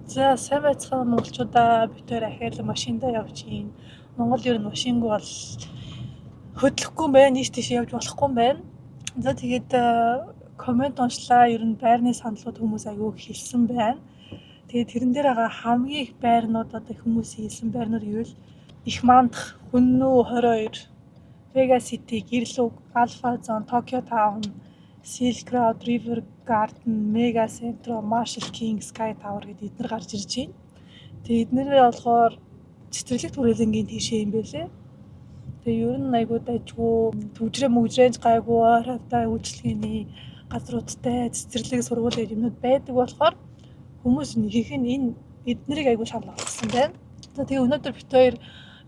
За сайн байцгаана монголчуудаа бид тээр ахиад машиндаа явж гин. Монгол ер нь машингүй бол хөдлөхгүй юм байна, нийт тийш явж болохгүй юм байна. За тэгээд комент уншлаа, ер нь байрны саналууд хүмүүс аягүй хэлсэн байна. Тэгээд тэрэн дээр байгаа хамгийн их байрнууд одоо хүмүүсийн хэлсэн байрнууд гэвэл их мандах, Хүннүү 22, Vega City, Гэрлүг, Alpha Zone, Tokyo Town, Silk Road, River Garden, Mega Centro, Marshall King, Sky Tower гэдэг эдгээр гарч ирж байна. Тэгээд эднэрээ болохоор цэцэрлэгт хүрээлэнгийн тийшээ юм байлээ. Тэгээ ер нь айгуу дайггүй төвжрээ мөгжрэнж гайгүй хавтай үйлчлэгээний газруудтай цэцэрлэг сургууль гэдэг юмнууд байдаг болохоор хүмүүс ихэнх нь энэ эднэрийг айгуу шаналж олгосон байна. За тэгээ өнөөдөр бит хоёр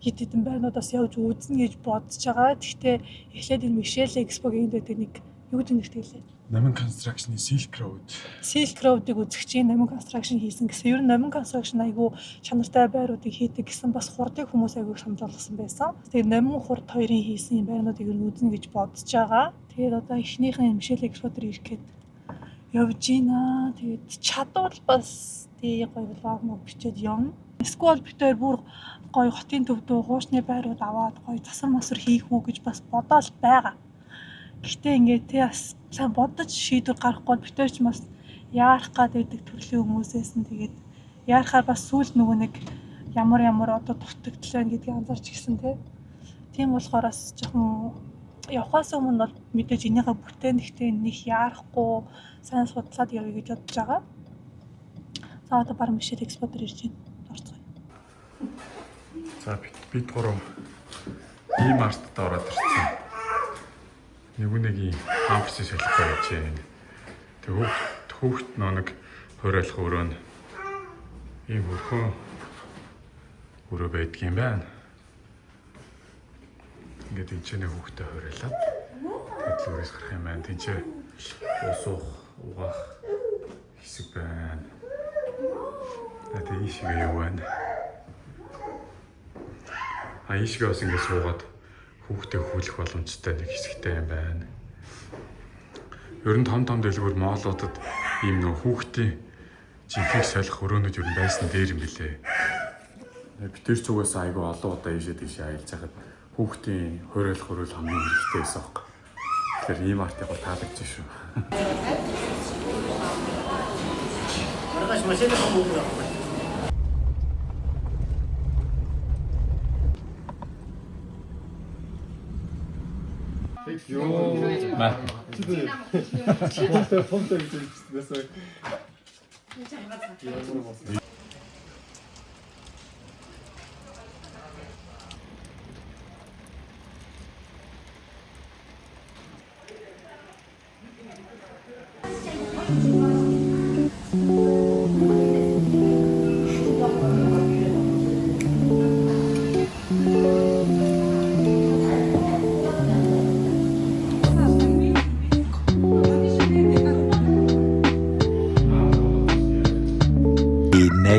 хит хитэн байрнуудаас явж үзнэ гэж бодож байгаа. Гэхдээ эхлээд энэ Michelle Expo гэдэг нэг юу гэдэг нэртэй хэлээ. Намин Construction-ы Silk Road. Silk Road-ыг үзэх чинь Намин Construction хийсэн гэсэн. Ер нь Намин Construction айгүй чанартай байруудыг хийдэг гэсэн бас хурдыг хүмүүс айгүй санал болгосон байсан. Тэгээд Намин хурд хоёрын хийсэн байрнуудыг ер нь үзнэ гэж бодож байгаа. Тэгээд одоо эхнийх нь Michelle Expo дээр ирэхэд явж гинэ. Тэгээд чадвал бас тий гоё влог мөн бичээд явна. Эсвэл бид хоёр бүр гоё хотын төвдөө хуучны байрууд аваад гоё засар масар хийх үү гэж бас бодоол байгаа. Гэхдээ ингээд тий бас сайн бодож шийдвэр гаргахгүй бид хоёр ч бас яарах гэдэг төрлийн хүмүүсээс нь тэгээд яарахаар бас сүүл нөгөө нэг ямар одоо дутагдлаа гэдгийг анзаарч гисэн тийм болохоор бас жоохон явхаас өмнө бол мэдээж энийгээ бүтээн гэхдээ нэх яарахгүй сайн судлаад явъя гэж бодож байгаа. За одоо баг Michelle Expo дээр ирж байна. Орцгоё. За бид гурав ийм артд ороод ирсэн. Нэг хампс солихгүй байж байна. Тэг хүүхд нэг хуурайлах өрөө нь ийм өрөө байдаг юм байна. Ингээд энэ ч нэг хүүхдэд хуурайлаад тэгэл өрөөс гарах юм байна. Тинчээ уусуух, угаах хэсэг байна. Тэгээд ийшээ юу байна? Ийшээ бас ингээд суугаад хүүхдээ хүлэх боломжтой нэг хэсэгтэй юм байна. Ер нь том дэлгүүр моолуудад ийм нөх хүүхдийн жинхэнэ солих өрөөнүүд ер нь байсан дээр юм билээ. Бид тэр зүгээс айгүй олон удаа ийшээ аялж байхад хүүхдийн хуурайлах өрөөл хамгийн хэрэгтэй байсан баг. Тэгэхээр ийм артыг бол таалагдж шүү. Маргааш машин хэмжээ. Маа.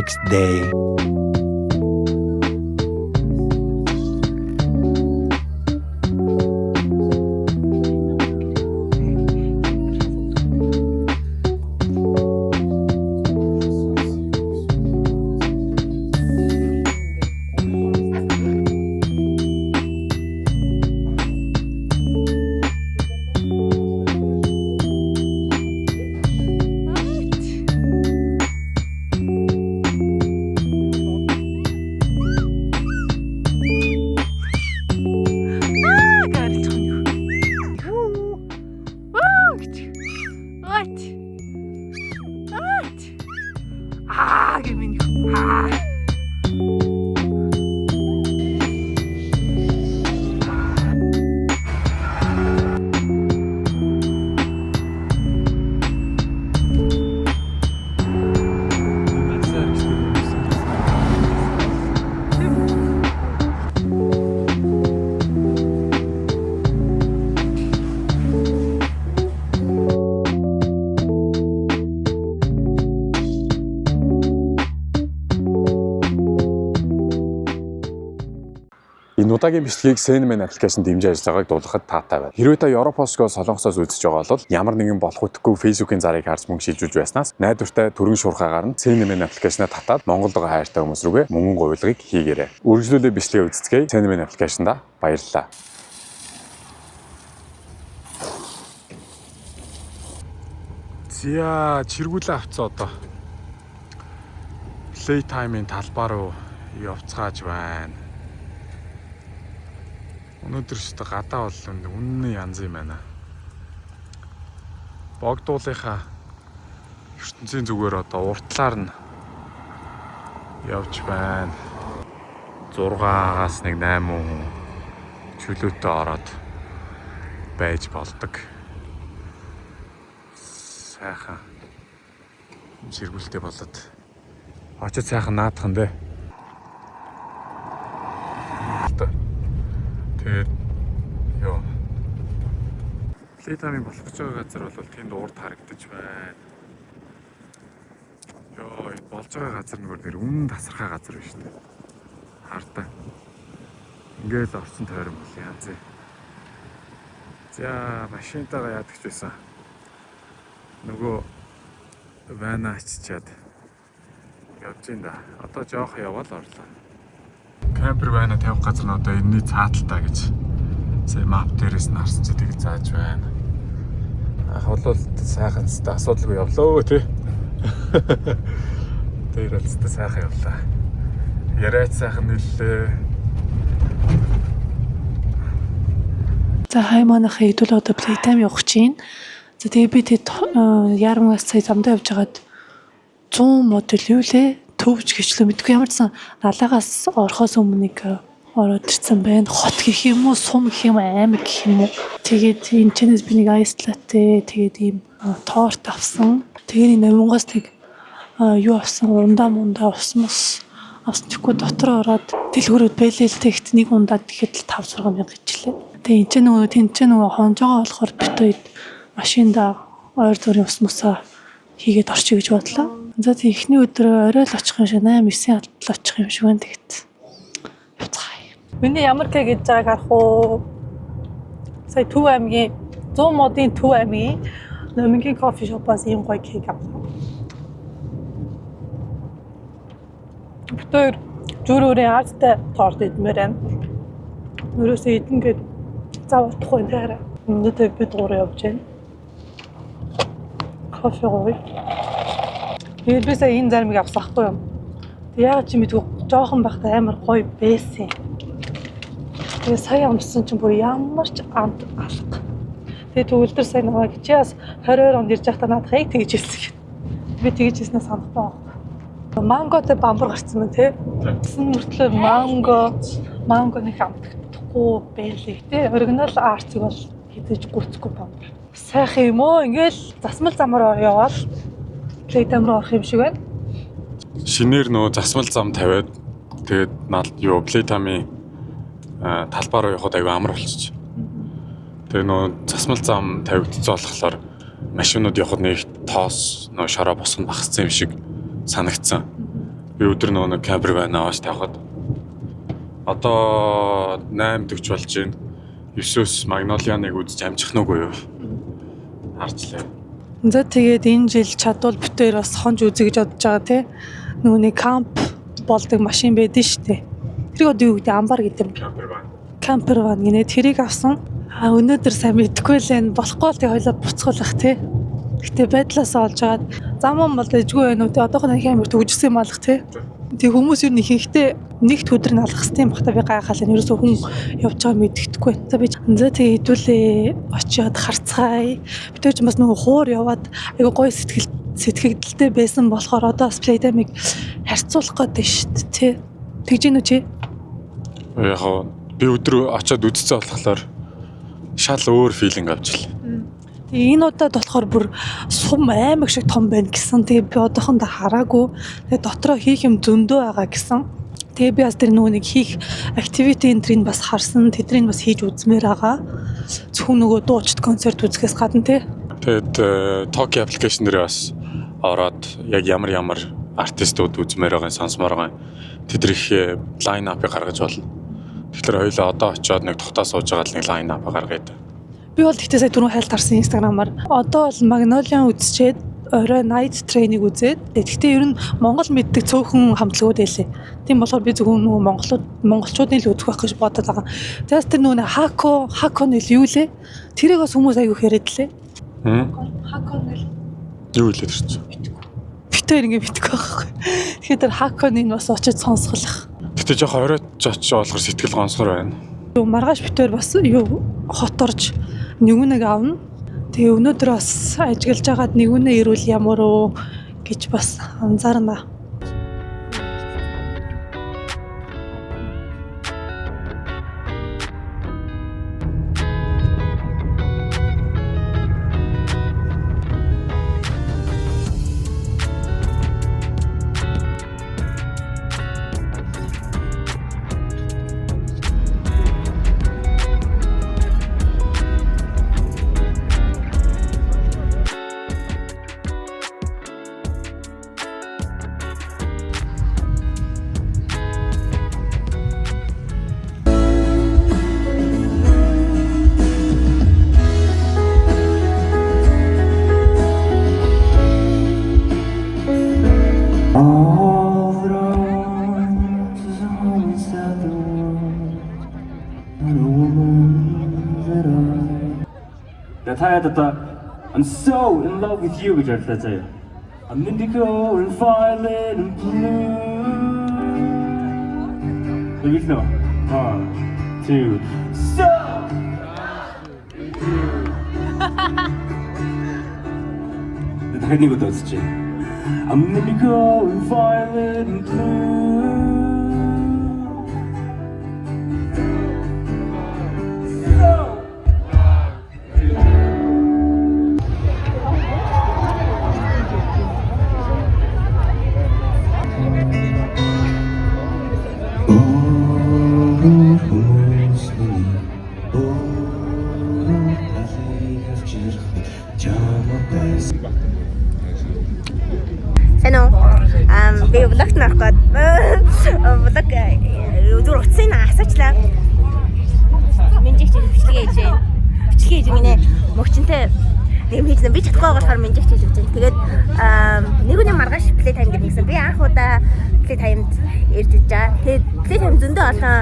Next day. Энэ удаагийн бичлэгийг Cinnamon аппликейшнд дэмжиж ажиллагааг дуулгахад таатай байна. Хэрвээ та Европоско Солонгосоос үзэж байгаа бол ямар нэгэн болох үтггүй Facebook-ийн зарыг харж мөнгө шилжүүлж байснаас найдвартай төрийн шуурхаагаар нь Cinnamon аппликейшнаа татаад Монголд байгаа хайртай хүмүүс рүүгээ мөнгөн гуйлагыг хийгээрэй. Үргэлжлүүлээ бичлэгээ үздэцгээе. Cinnamon аппликейшнда баярлалаа. Зя чиргүүлээ авцаа одоо. Playtime-ийн талбай руу явцгааж байна. Өнөөдөр ч одоо гадаа бол үнэн янз юм байна. Богдуулынхаа ертөнцийн зүгээр одоо уртлаар нь явж байна. 6-аас 8 хүн чөлөөтэй ороод байж болдог. Сайхан чиргүүлтэй болоод очиж сайхан наадхан дээ. Тэгээд ёо. Playtime болох гэж байгаа газар бол тэнд урд харагдаж байна. Ёо, болж байгаа газар нэр үнэн тасархай газар биш үү? Хардаа. Ингээл орчин тойрон бол янз. За, машинтайгаа яадаг ч байсан. Нөгөө вана аччаад явж ин да. Одоо жоох яваал орлоо. Кампер байна тавих газар нь одоо энэний цааталтаа гэж сая мап дээрээс нь харсан чи тэг зааж байна. Ах бол сайхан зү асуудалгүй явлоо тий. Тэр л зү сайхан явлаа. Яриач сайхан нэлээ. За хай манайхаа хэдүүл одоо Playtime явах чинь. За тэгээ би тэд Ярмаас сая замдаа явж хагаад 100 модуль юу лээ төвж гिचлээ мэдгүй ямар ч сан далаагаас орохоос өмнө нэг ороод ирсэн байна. Хот гэх юм уу, сум гэх юм, аймаг гэх юм уу. Тэгээд энэ чэнэс би нэг айс латте тэгээд ийм торт авсан. Тэгээд энэ номонгоос нэг юу авсан, ундаа ус мус авсан. Тэгэхгүй дотор ороод дэлгүүрүүд бэлээлтэй ихт нэг ундаад тэгэхэд 5-6 мянга гिचлээ. Тэгээд энэ нөгөө хонжоогоо болохоор бит үед машинда ойр дөрийн ус мусаа хийгээд орчих гэж бодлоо. За тийм эхний өдрөө орой л очих юм шиг 8-9 хатал очих юм шиг байна тэгэд. Явцгаая. Миний ямар кэ гэж байгааг харах уу? Сая Төв аймгийн 100 модын Төв аймгийн номингийн кофе шопоос ийм гоё кек авсан. Битээр зүрүүрийн арттай торт идмээр байна. Өөрөөсөө идэн гээд завдахгүй нэрэ. Өнөөдөр бид гурав явж байна. Кофе гоё. Тэгээд би сая энэ зармыг авсан хгүй юм. Тэг яг чи мэдгүй жоохон байхдаа амар гоё байсан. Тэгээд сая амсан чинь бүр ямар ч амт алга. Тэгээд төвлөр сая намайг чи бас 22 онд ирж байхдаа надад яг тэгж хэлсэн. Би тэгж хэлснээр санахгүй байна. Манготой бамбар гарцсан байна тий. Тэсэн мөртлөө манго нэг амтдахгүй байлиг тий. Оригинал арцыг бол хизэж гүцэхгүй бамбар. Сайхан юм уу? Ингээл засмал замаар яваал Playtime руу орох юм шиг байна. Шинээр нөө засмал зам тавиад тэгээд юу Playtime-ийн талбай руу явахад аягүй амар болчих. Тэгээ нөө засмал зам тавигдсан болохоор машинууд явахад нэг тоос нөө шороо босгоно багассан юм шиг санагдсан. Би өдөр нэг камер байна аваад тавихад одоо 8:40 болж байна. 9-өөс Magnolia-ныг үзэж амжих нүггүй юу? Харчлаа. За тэгээд энэ жил чадвал битээр бас хонж үзье гэж бодож байгаа тий. Нөгөө нэг камп болдог машин байдэн штэ. Тэрийг одоо юу гэдэг амбар гэдэг юм. Кампер ван гинэ тэрийг авсан. Өнөөдөр сайн мэдгүй л энэ болохгүй л тий хоёлоо буцгуулах тий. Гэтэ байдлаасаа олж агаад заман бол дэжгүй байна уу тий. Одоохон их амар төгжсөн юм алах тий. Тэг хүмүүс юу нэхэнхдээ нэгт өдөр нь алах хэвээр бахта би гайхаал энэ ерөөсөө хүн явж байгаа мэддэхгүй. За би тэгээ хэдүүлээ очиод харцгаая. Бид ч бас нөгөө хуур яваад айгу гоё сэтгэлдэлтэй байсан болохоор одоо Playtime-ыг харьцуулах гэдэг шүү дээ тий. Тэгж гинүү чи? Яг би өдөр очиод үзсэн болохоор шал өөр филинг авчихлаа. Тэгээ энэ удаад болохоор бүр сум аймаг шиг том байна гэсэн. Тэгээ би одоохондоо хараагүй. Тэгээ дотроо хийх юм зөндөө байгаа гэсэн. Тэгээ би бас тэр нөгөө нэг хийх activity энтрийг бас харсан. Тэдрийг бас хийж үзмээр байгаа. Зөвхөн нөгөө дуучид концерт үзэхээс гадна тий. Тэгээд Tokyo application дээр бас ороод яг ямар артистууд үзмээр байгаа сонсомоор байгаа. Тэдрих line up-ыг гаргаж болно. Тэгэхээр хоёулаа одоо очиод нэг тухтаа сууж байгаа л нэг лайн ап гаргаад. Би бол тэгтээ сая түрүүн хайлт харсан инстаграмаар. Одоо бол Magnolia үзчихэд орой night train-ыг үзээд тэгтээ ер нь Монгол мэддэг цөөхөн хамтлагууд байлээ. Тийм болохоор би зөвхөн нөгөө монголчуудын л үзэх байх гэж бодоод байгаа. Тэгээс тэр нөгөө хако нэл юу лээ? Тэрийг бас хүмүүс аягүй яриад лээ. Хако нэл Юу хэлээд ирсэн? битээр ингэ битгэх байхгүй. Тэгэхээр тэр хаконыг бас очиж сонсголох. Гэтэ жоохон оройтж очиж болохоор сэтгэл гонсгор байна. Юу маргааш битээр бас юу хот орж нэгүнэг авна. Тэгээ өнөөдөр бас ажиглаж байгаад нэгүнээ ирүүл ямар уу гэж бас анзаарна. Таад одоо I'm so in love with you гэж ярьлаа заяа. I'm indigo and violet and blue. Тэгвэл нөө. 1 2 so. Тэнийг удаач. I'm indigo and violet and blue. Би влогт нарахад влог зүр утсын асуучлаа. Минжигч бичлэгээ хийж байна. Бичлэгээ хийж минь мөгчөнтэй нэм хийсэн. Би чадахгүй болохоор минжигч хийж байна. Тэгээд нэгүний маргааш плей тайм гэсэн. Би анх удаа плей таймд ирж байгаа. Тэгээд плей тайм зөндөө олон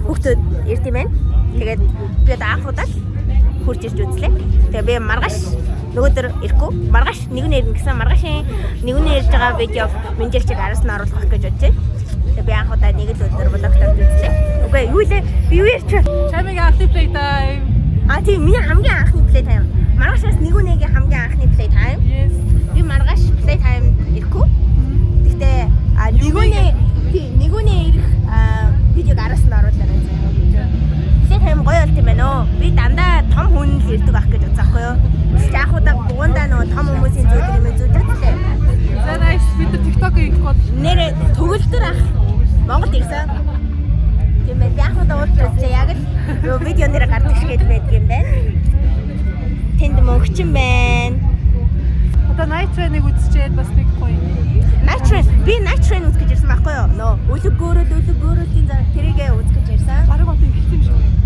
хүүхдүүд ирд юм байна. Тэгээд би анх удаа хурж ирж үзлээ. Тэгээд би маргааш нөгөөдөр ирэхгүй. Маргааш нэгүний ирнэ гэсэн. Маргаашийн нэгүний ирж байгаа видеог минжигчийг араас нь оруулах гэж бодож байна. Тэгээд би анх удаа нэг л өдөр влогтоор үзлээ. Үгүй юу лээ? Би юу ярьж байна? Чамиг анхны плей тайм. Тийм миний хамгийн анхны плей тайм. Маргаашаас нэгүнийгийн хамгийн анхны плей тайм. Би маргааш плей тайм ирэхгүй. Гэхдээ нэгүний ирэх видеог араас нь оруулаад байна. Плей тайм гоё болт юм байна оо. Би дандаа том хүн л ирдэг ах гэж бодсаахгүй юу? Яг удаа бугундаа нөгөө том хүмүүсийн зүйлэр юм зүудэлтэй. За nice бид TikTok хийх гээд Нэрээ төгөлдөр ах Монголд ирсэн. Тийм ээ яг удаа уулзсан яг л видео нэрэ гардаг шиг байдаг юм байна. Тэнд мөнгөчин байна. одоо night train-ыг үзчихээд бас нэг гоё. Би night train үзэх гэж ирсэн байхгүй юу? Нөө үлэг гөөрөлтийн зам тэрийгээ үзэх гэж ирсэн. Бараг одоо ихсэн юм шиг.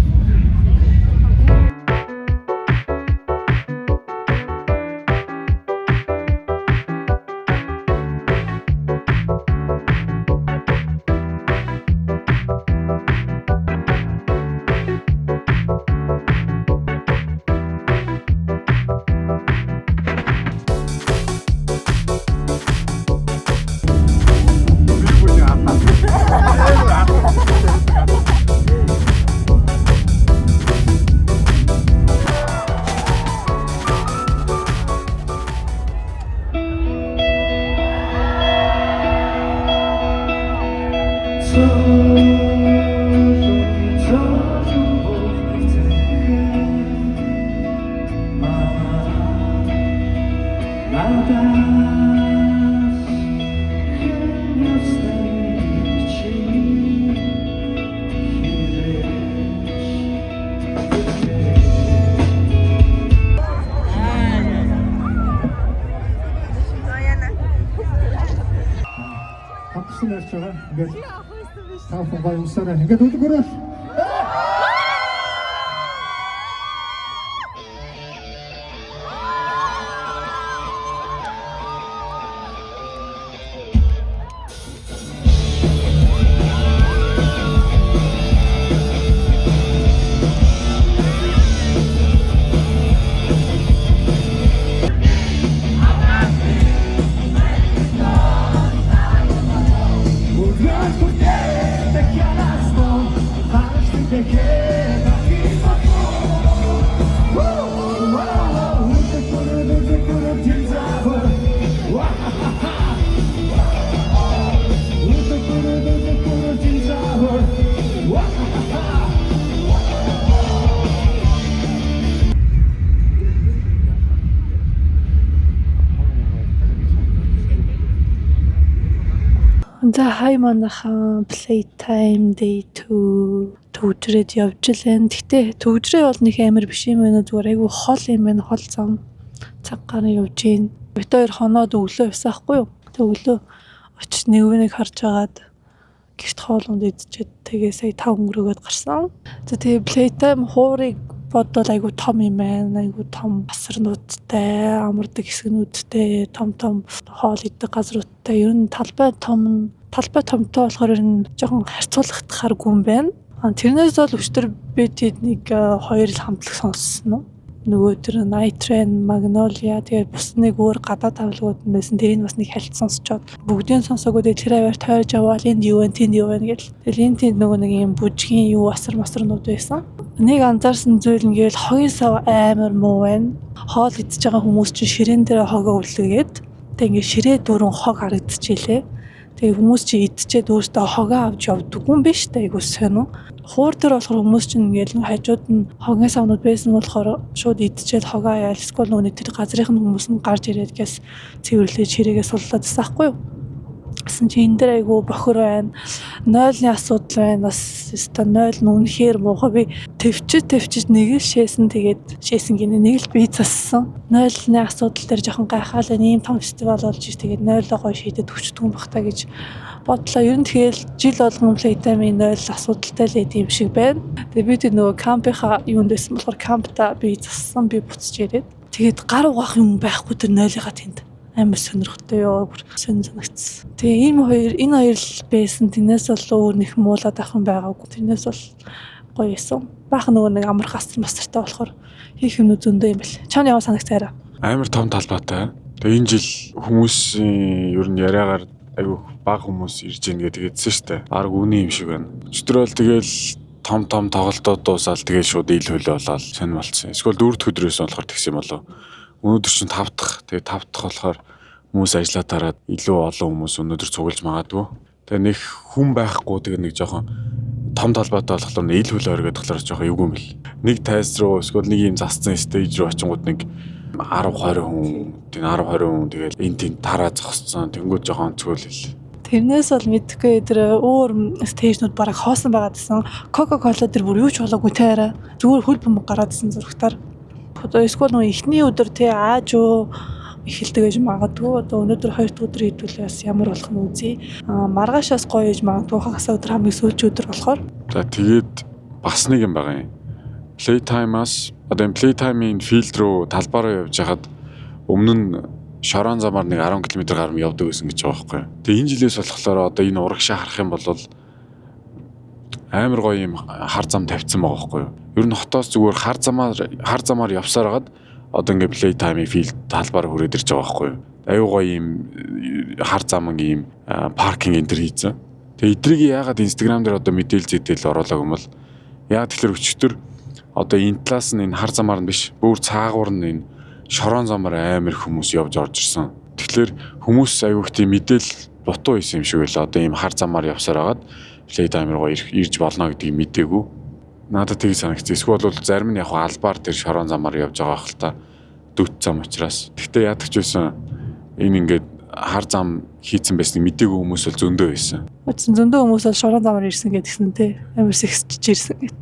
Ингээд таахан гоё усаараа ингээд үлгөрөөл За хай манайхан playtime day 2 төвжрээд явж лэн. Гэтэ төвжрээ бол нэг амар биш юм байна. Зүгээр айгүй хол юм байна. Хол зам цаг гараа явж гин. Бит хоёр хоноод өглөө явсаахгүй юу? Тэг өглөө очиж нэг харж агаад гэрт хоолунд идчихэд тэгээ сая 5 өнгөрөөгд гарсан. За тэгээ playtime хуурыг бодвол айгүй том юм байна. Айгүй том асарнуудтай, амардаг хэсгнүүдтэй, том хоол идэх газруудтай. Ер нь талбай томтой болохоор ер нь жоохон харьцуулах харгүй юм байна. Тэрнээс бол өчтөр би тэднийг хоёр л хамтлаг сонссон. Нөгөө тэр Night Train, Magnolia тэгээд бус нэг өөр гадаад тавлгууд байсан. Тэрийг бас нэг хальт сонсчоод бүгдийг сонсоогүй тэр аваар тойрж аваад энд юу вэ, тэнд юу вэ гэл. Тэгээд энэ тэнд нөгөө нэг юм бүжгийн юу масарнууд байсан. Нэг анзаарсан зүйл нь гээл хогийн сав амар муу байна. Хоол идж байгаа хүмүүс чинь ширээн дээр хогоо үлээгээд тэг ингээ ширээ дөрөн хог харагдчихжээ. Тэгээ хүмүүс чи идчихэд өөртөө хогоо авч явдаггүй юм биш үү? Айгуу сонио. Хуур дээр болохоор хүмүүс чинь ингээл хажууд нь хогийн савнууд байсан болохоор шууд идчихэд хогоо яал эсвэл нөгөө тэр газрын хүмүүс нь гарч ирээд гэс цэвэрлээ чирээгээ суллаад тасахгүй юу? Гэсэн чи энэ дээр айгуу бохор байна. Нойлны асуудал байна. Бас өстой нойл нь үнэхээр муухай. Би төвчж нэг л шээсэн гинэ нэг л бие зассан. Нойлны асуудал дээр жоохон гайхаал ийм том фестивал болж иж тэгээд нойлоо гоё шийдэж төвчдөг юм бах та гэж бодлоо. Ер нь тэгэл жил болгон playtime-ийн нойл асуудалтай л юм шиг байна. Тэгээд би тэр нөгөө кампийнхаа юунд байсан болохоор кампта бие зассан, би буцаж ирээд тэгээд гар угаах юм байхгүй тэр нойлынхаа тэнд амар сонирхолтой ёо бүр санагдсан. Тэгээ энэ хоёр л байсан. Тэрнээс бол өөр нэг муулаад авах юм байгаагүй. Тэрнээс бол гоё байсан. Баах нөгөө нэг амар мастертай болохоор хийх юм зөндөө юм бэл. Чааны яа санагцаараа. Амар том талбайтай. Тэгээ энэ жил хүмүүсийн ер нь яриагаар айгүй бага хүмүүс ирж ийн гэдэг хэлсэн штэ. Бараг үний юм шиг байна. Өчтөр бол тэгэл том тоглолтууд дуусаад тэгээд шууд ил хөлөө болоод сонир болцсон. Эсвэл 4 дахь өдрөөс болохоор тэгсэн юм болов. Өнөөдөр чинь 5 дахь. Тэгээ 5 дахь болохоор хүмүүс ажиллаа тараад илүү олон хүмүүс өнөөдөр цуглаж магадгүй. Тэгээ нэг хүн байхгүй тэгээ нэг жоохон том талбайтай болохоор ил хөлөө өргөд болохоор жоохон эвгүй юм бэл. Нэг тайз руу эсвэл нэг юм засцсан стейж руу очингууд нэг 10-20 хүн, тийм 10-20 хүн тэгээ энэ тийм тараа зогссон. Тэнгүүд жоохон цөөлөл. Тэрнээс бол мэдхгүй тэр өөр стейжнүүд бараг хоосон байгаад байсан. Coca-Cola дээр бүр юу ч болоогүй таараа. Зүгээр хөл бөмбөг гараадсэн зурагтаар. Одоо эсвэл нөгөө эхний өдөр тий ааж юу эхэлдэг гэж магадгүй. Одоо өнөөдөр 2 дахь өдөр хийдвэл бас ямар болох нь үзье. Маргаашаас гоё гэж магадгүй хагас өдөр хамгийн сүүлчийн өдөр болохоор. За тэгээд бас нэг юм байгаа юм. Playtime-аас одоо playtime-ийн филд рүү талбаараа явж хахад өмнө нь шорон замаар нэг 10 км гаруй явдаг гэсэн гэж байгаа байхгүй. Тэгээ энэ жилээс болохоор одоо энэ урагшаа харах юм бол амар гоё юм хар зам тавьсан байгаа байхгүй юу. Ер нь хотоос зүгээр хар замаар явсаар хагаад одоо ингээ playtime-ийн филд талбаар хүрээд ирж байгаа байхгүй юу. Аюу гоё юм хар замын юм паркинг энэ төр хийсэн. Тэгээ эдрийг яагаад Instagram дээр одоо мэдээлэл оруулаагүй юм бол яагаад тэгэхээр өчтөр одоо энэ талаас нь энэ хар замаар нь биш бүр цаагуур нь энэ шорон замаар амар хүмүүс явж орж ирсэн. Тэгэхээр хүмүүс аюу их тийм мэдээлэл дутуу байсан юм шиг байлаа. Одоо ийм хар замаар явсаар хагаад playtime руу ирж болно гэдгийг мэдээгүй. Надад тийг санагц. Эсвэл бол зарим нь яг албаар тэр шорон замаар явж байгаа хэл та дүт зам учраас. Гэхдээ яадаг ч байсан энэ ингээд хар зам хийцэн байсныг мэдээгүй хүмүүс бол зөндөө байсан. Зөндөө хүмүүс бол шорон замаар ирсэн гэдгсэн тий. Амар сэгсэж ирсэн гэд.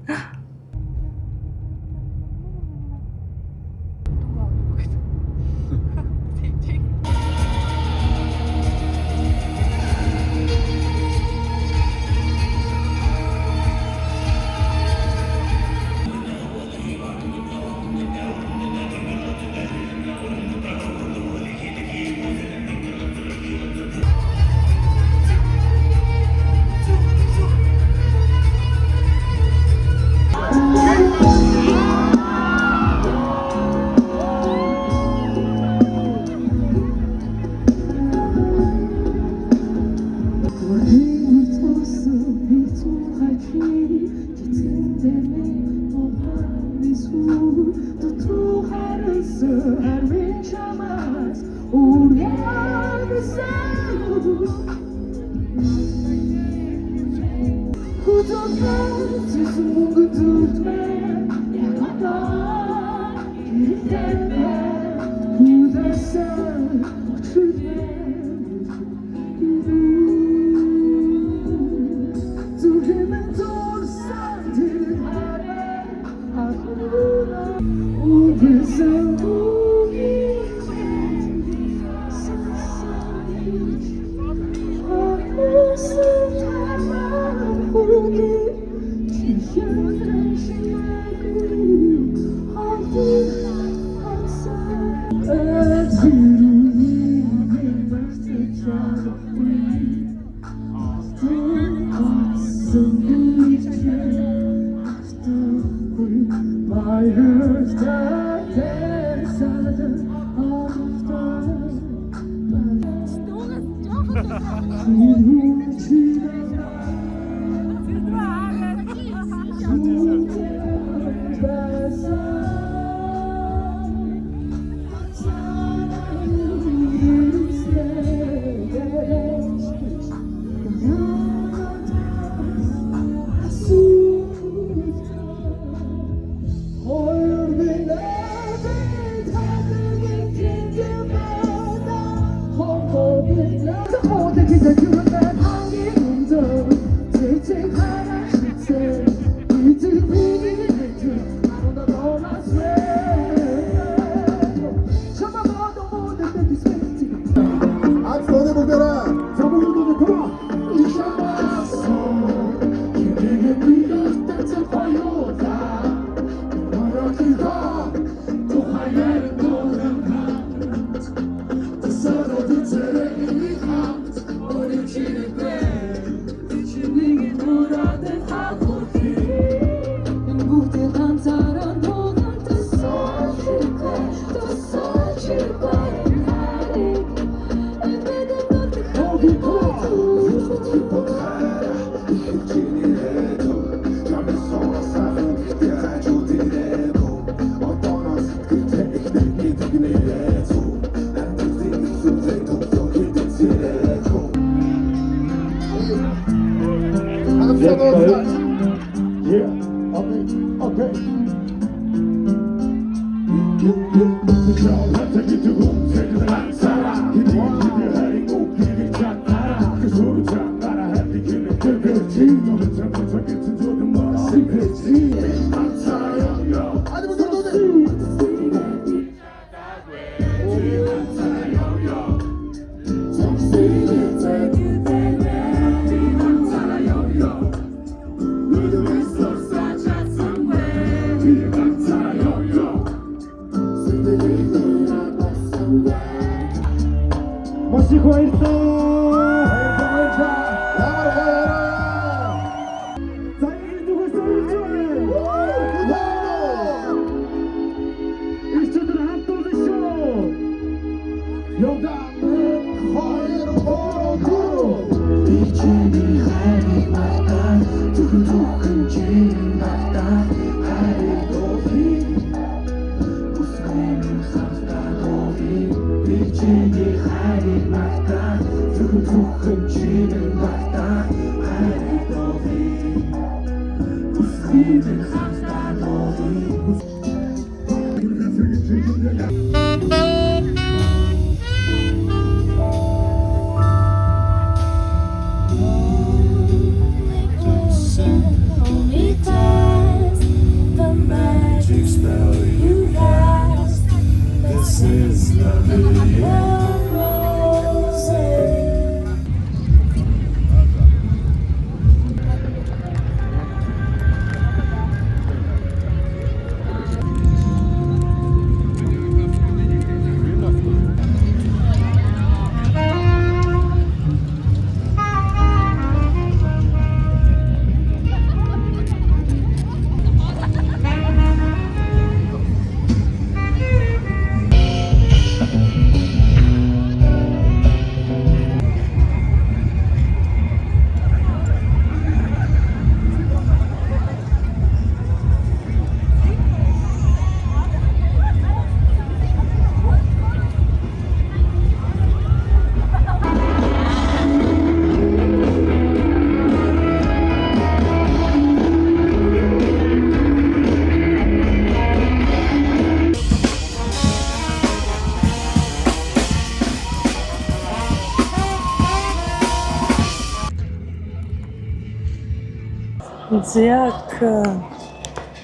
Яг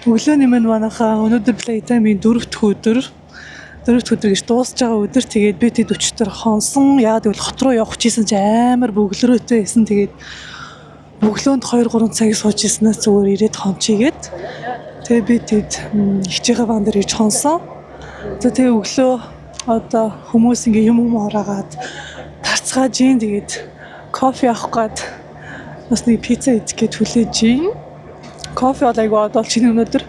өглөөний минь манайхаа өнөөдөр плейтаймын 4 дахь өдөр. 4-р өдөр гэж дуусж байгаа өдөр тэгээд би тэд өчтөр хонсон. Яагаад гэвэл хот руу явах гэсэн чи амар бөглөрөөтэй байсан. Тэгээд бөглөөнд 2-3 цаг сууж ирсэнээс зүгээр ирээд хончигээд тэгээд би тэд хичээгээ бан дээр иж хонсон. За тэгээд өглөө одоо хүмүүс ингээ юм ороогаад тарцгааж ийн тэгээд кофе авах гээд бас нэг пицца идэх гээд хүлээж ийн. Кофе олайг бодвол чиний өнөөдөр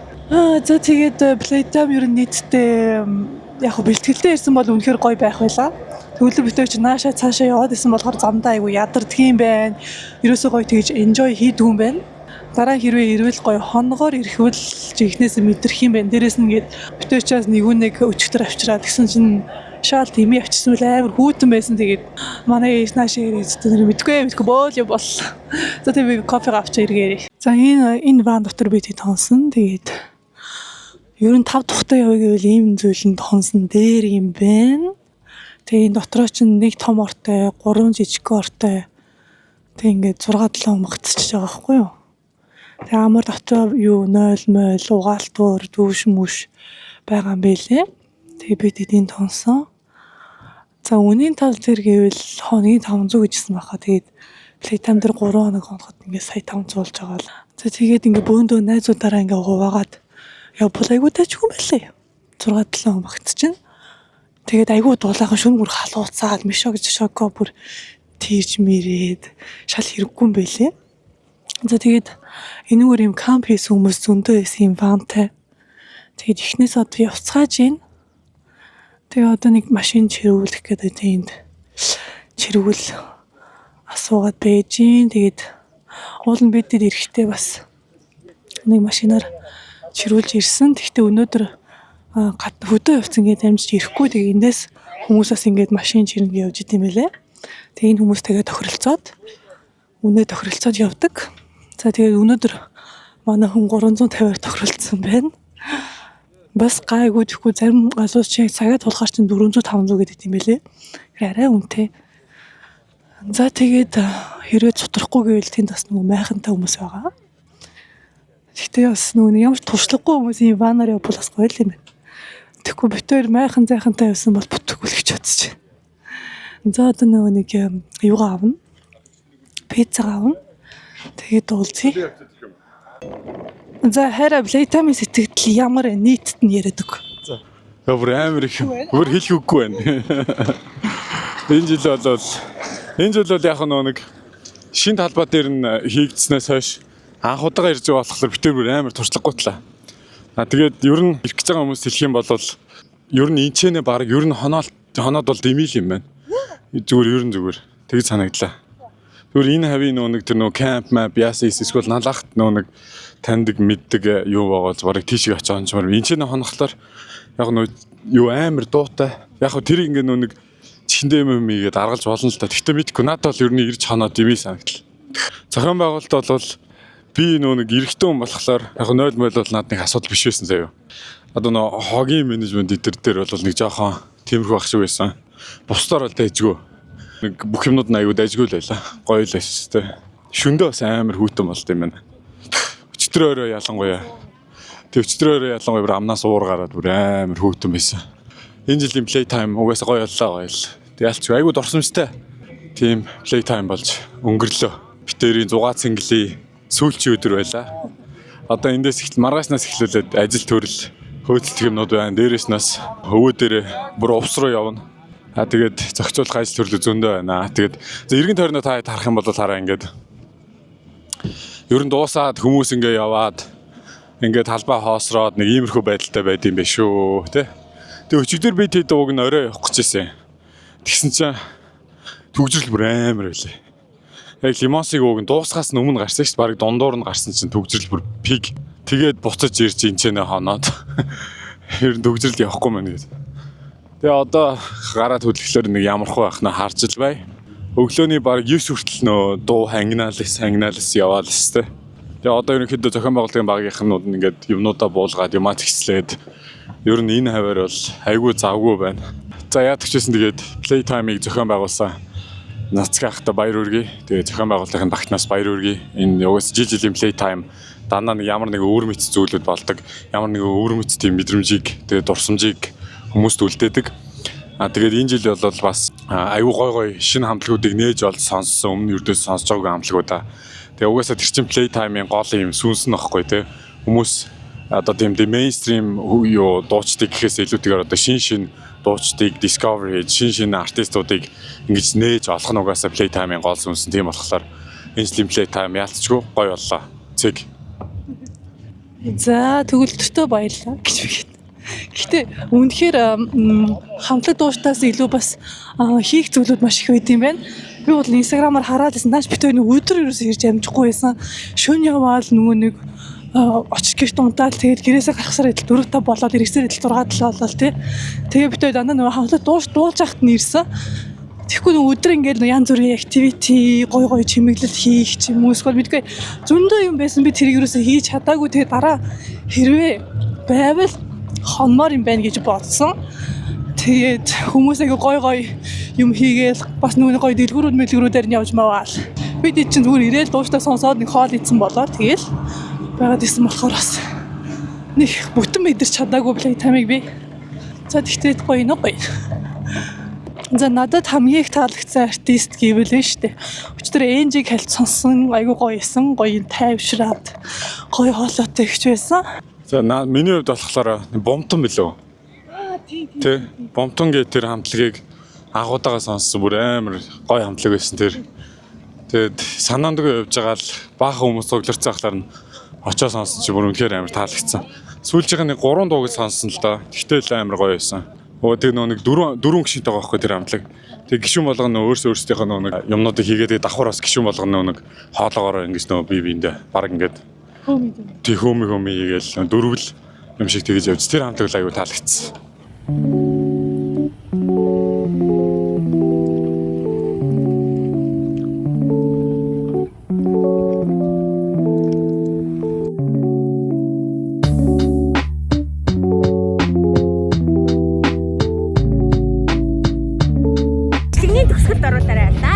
за тэгээд Playtime ер нь нийтдээ яг бэлтгэлтэй ирсэн бол үнэхээр гоё байх байлаа. Тэгвэл битээ чи нааша цаашаа яваад исэн болохоор замдаа айгу ядардаг юм байна. Ерөөсөө гоё тэгж enjoy хийдэг юм байна. Дараа хэрвээ ирвэл гоё хоногоор ирэхвэл жинхнээс мэдрэх юм байна. Дээрээс нь ингээд битээ чаас нэг өчтөр авчираад гэсэн чинь шаал тэмээ авчихсан үл амар хүүтэн байсан. Тэгээд манай ээж наашаа ирээд мэдгүй боол юм бол. За тэгээд би кофе авчаа эргээрээ. За энэ ван дотор би тэд хонсон. Тэгээд ер нь 5 тухтай явъя гэвэл ийм зүйлэнд хонсон дээр юм байна. Тэгээ энэ дотроо чинь нэг том ортой, 3 жижиг ортой. Тэг ингээд 6-7 магтчихж байгаа байхгүй юу? Тэгээ амар дотроо юу 0 угаалтуур дүүш мүш байгаа юм байлээ. Тэгээ би тэдийн тонсон. За үнийн тал дээр гэвэл хоногийн 500 гэжсэн баха. Тэгээд Playtime дээр 3 хоног хоноход ингээд сая 500 болж байгаа л. За тэгээд ингээд бөөндөө найзуудаараа ингээд хуваагаад явбал айгуу тачгүй байлээ. 6-7 багт чинь. Тэгээд айгуу дуулаахан шүн бүр халууцаад мишо гэж шоко бүр тийж мэрээд шал хэрэггүй юм байлээ. За тэгээд энэгээр юм камп хийсэн хүмүүс зөндөө байсан юм вантай. Тэгээд эхнээс одоо явцгааж ийн. Тэгээд одоо нэг машин чирүүлэх гэдэг тэнд чирүүл асуугаад байж ийн. Тэгээд уул нь бид эрэхтэй бас нэг машинаар чирүүлж ирсэн. Гэхдээ өнөөдөр хөдөө явцсан гэж амжиж ирэхгүй. Тэгээ эндээс хүмүүсээс ингээд машин чирнэ явж идэм байлээ. Тэгээ энэ хүмүүс тэгээ тохиролцоод үнэ тохиролцоод явдаг. За тэгээ өнөөдөр манай хүн 350-аар тохиролцсон байна. Бас гайгүй тэгэхгүй зарим газрууд чи цагаа тулахаар чинь 400-500 гэдэг юм байлээ. Арай үнэтэй. За тэгээд хэрвээ цутрахгүй гэвэл тэнд бас нөгөө майхантай хүмүүс байгаа. Гэхдээ бас нөгөө ямар туршлагагүй хүмүүсийн ванаар явбал бас гоё юм байна. Тэгэхгүй битээр майхан зайхантай явсан бол бүтэхгүй л гэж бодож байна. За одоо нөгөө нэг юугаа авна? Пиццаг авна. Тэгээд уулзъя. За хараа Playtime сэтгэл ямар нийтэд нь яриад өг. За. Өөр амар их өөр хэлэх үггүй байна. Энэ жил бол яг нэг шинэ талбай дээр нь хийгдснээс хойш анх удаага ирж байгаа болохоор битэр бүр амар туршлагагүйтлаа. Тэгээд ер нь ирэх гэж байгаа хүмүүс хэлэх юм бол ер нь энчэнэ баг ер нь хоноод бол дэмийл юм байна. Зүгээр тэгж санагдлаа. Зүгээр энэ хавийн нэг тэр камп мап яасан эсвэл налахт нэг таньдаг мэддэг юу байгаа ч барыг тийшээ очиж онцмор энчэнэ хонохлоор яг юу амар дуутай. Яг тэр ингээ нэг чихэндээ юм ийгээд аргалж болно л та. Гэхдээ мэдгүй надад бол ер нь ирж хоноод дэмийл санагдлаа. Зохион байгуулалт бол би нэг эрэгтэй хүн болохоор яг 0 бол надад нэг асуудал биш байсан заяа. Одоо хогийн менежмент дээр бол нэг жоохон тиймэрхүү ах шиг байсан. Бусдаар бол дайжгүй. Нэг бүх юмнууд нь аюу дайжгүй л байлаа. Гоё л байсан. Шөндөө бас амар хүйтэн болд юм байна. Өчтөрөөрөө ялангуяа. Тэг өчтөрөөрөө ялангуяа бүр амнаас уур гараад бүр амар хүйтэн байсан. Энэ жилийн Playtime угаасаа гоё боллоо гоё л. Тэг ялч аюу дурсамжтай. Тийм Playtime болж өнгөрлөө. Битэрийн 6 цэнгэлийн сүүлчийн өдөр байлаа. Одоо эндээс маргааснаас эхлүүлээд ажил төрөл хөөцөлт юмнууд байна. Дээрээс нас өвөө дээр бүр увс руу явна. Тэгээд зохицуулах ажил төрлөө зөндөө байна. Тэгээд эргэн тойрноо та харах юм бол хараа ингээд ер нь дуусаад хүмүүс ингээ яваад ингээд талбай хоосроод нэг иймэрхүү байдалтай байд юм биш үү те. Тэгээд өчигдөр би тэд ууг нь орой явах гэж байсан. Тэгсэн чинь төгжрөл бүр амар байлаа. Яг лимонсыг ууг нь дуусгаас нь өмнө гарсан шүү дээ. Бараг дундуур нь гарсан чинь төгжрөл бүр пик. Тэгээд буцаж ирж инчэнэ хоноод. Ер нь төгжрөл явахгүй мэн гэдэг. Тэгээ одоо гараад хөдлөхлөөр нэг ямархуу байх нь харж л бай. Өглөөний бараг 9 хүртэл дуу хангиналс яваал өстэй. Тэгээ одоо ерөнхийдөө зохион байгуулалтын багийнхнууд нь ингээд юмнуудаа буулгаад юмаа зэгцлээд ер нь энэ хавар бол айгүй завгүй байна. За яадаг ч гэсэн тэгээд Playtime-ыг зохион байгуулсан Нацгаахта баяр хүргэе. Тэгээ зохион байгуулалтын багтнаас баяр хүргэе. Энэ угаас жилийн Playtime дандаа нэг ямар нэг өөр мэт зүйлүүд болдог. Ямар нэг өөр мэт тийм мэдрэмжийг тэгээ дурсамжийг хүмүүст үлдээдэг. Тэгээд энэ жил бол бас аюу гой шинэ хамтлагуудыг нээж олж сонссон, өмнө ердөөс сонсож байгаагүй хамтлагуудаа. Тэгээ угаасаа тэр чин Playtime-ийн гол юм сүнс нь багхгүй те. Хүмүүс одоо тийм мейнстрим юу дуучдыг гэхээс илүүтэйгээр одоо шин дуучдыг discover хийж шин артистуудыг ингэж нээж олох нь угаасаа Playtime-ийн гол сүнс. Тийм болохоор энэ жилийн Playtime яалтчгүй гоё боллоо. Цэг. За төгөлдөртөө баярлалаа гэж үгээд. Гэхдээ үнэхээр хамтлаг дуустаас илүү бас хийх зүйлүүд маш их байд юм байна. Би бол Instagram-аар хараад байсан. Нааш бид хоёр өдөр ерөөсөө ирж амжихгүй байсан. Шөнө яваал нөгөө нэг очиж гэрт унтаал тэгээд гэрээсээ гарахсаар идэл 4-5 болоод ирэхсээр идэл 6-7 болол тий. Тэгээ бид хоёр дандаа нөгөө хамтлаг дуулж яхад нь ирсэн. Тэгэхгүй нөгөө өдөр ингээд янз бүрийн activity гой чимэглэл хийх ч юм уу эсвэл мэдгүй зөндөө юм байсан би тэрийг ерөөсөө хийж чадаагүй. Тэгээд дараа хэрвээ байвал хонмоор юм байна гэж бодсон. Тэгээд хүмүүс аяга гой юм хийгээл бас нөгөө гой дэлгүүрүүдээр нь явж маваал. Бид чинь зүгээр ирээл дуустаа сонсоод нэг хоол идсэн болоо тэгэл байгаад исэн болохоор бас нэг бүтэн мэдэрч чадаагүй Playtime-ыг би. За тэгтээ гоё. За надад хамгийн их таалагдсан артист гэвэл нь штэ. Өчтөр Энжиг хальт сонссон айгуу гоё исэн, гоё тайвшраад гоё хоолойтой ихч байсан. За миний хувьд болохоор Бомтон билүү? Тий. Бомтон гэх тэр хамтлагийг агуудаагаа сонссон бүр амар гоё хамтлаг байсан тэр. Тэгээд санаандгүй явж байгаа л баахан хүмүүс цугларцсан ахлаар нь очоо сонссон чи бүр үнэхээр амар таалагдсан. Сүүлжийн нэг 3 дууг сонссон л доо. Тэгтэл амар гоё байсан. Тэгээ нэг 4 гишүүнтэй байгаа байхгүй тэр хамтлаг. Тэгээ гишүүн болгоно өөрсдийнхөө нэг юмнуудыг хийгээд давхар бас гишүүн болгоно нэг хоолоогоор ингэж нөө бие биендээ баг ингээд hömi гээл дөрвөл юм шиг тэгэж явж тэр хамтлаг аягүй таалагдсан. Тэгний төгсгөлд оруулаарай.